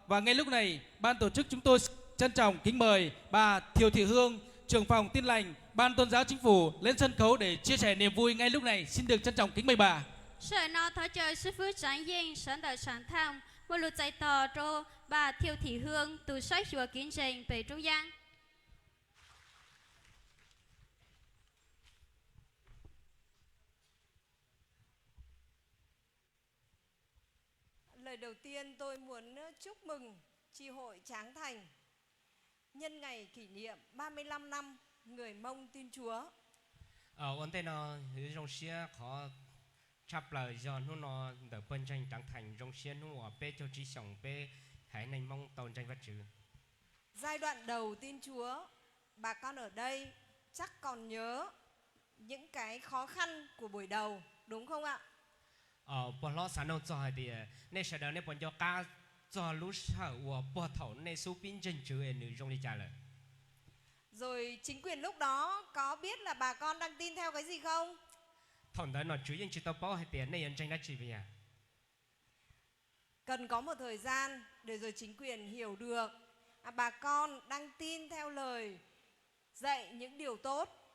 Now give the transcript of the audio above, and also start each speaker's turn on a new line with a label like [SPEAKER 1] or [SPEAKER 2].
[SPEAKER 1] Và ngay lúc này, ban tổ chức chúng tôi trân trọng kính mời bà Thiều Thị Hương, trưởng phòng Tin lành, Ban Tôn giáo Chính phủ lên sân khấu để chia sẻ niềm vui ngay lúc này. Xin được trân trọng kính mời bà.
[SPEAKER 2] 是呢，他就是夫展映神的神探，我录在道中把挑thị hương từ sách chùa kiến trình về trung gian.
[SPEAKER 3] Lời đầu tiên tôi muốn chúc mừng chi hội Tráng Thành nhân ngày kỷ niệm 35 năm người Mông tin Chúa.
[SPEAKER 4] Vấn đề nó trong xe có chắp lời do nó đỡ bên tranh Tráng Thành trong xe nó ở bên cho trí sống bên hãy nên mong tồn tranh vật chữ.
[SPEAKER 3] Giai đoạn đầu tin Chúa, bà con ở đây chắc còn nhớ những cái khó khăn của buổi đầu, đúng không ạ?
[SPEAKER 4] Bọn nó sáng đầu cho thì nên sẽ đỡ nên bọn cho ca cho lúc sau của bọn thảo nên số pin chân chữ ở nữ trong đi trả lời.
[SPEAKER 3] Rồi chính quyền lúc đó có biết là bà con đang tin theo cái gì không?
[SPEAKER 4] Thằng đó nó chú ý chỉ tao bảo hay tiền này tranh đã chỉ về à?
[SPEAKER 3] Cần có một thời gian để rồi chính quyền hiểu được bà con đang tin theo lời dạy những điều tốt.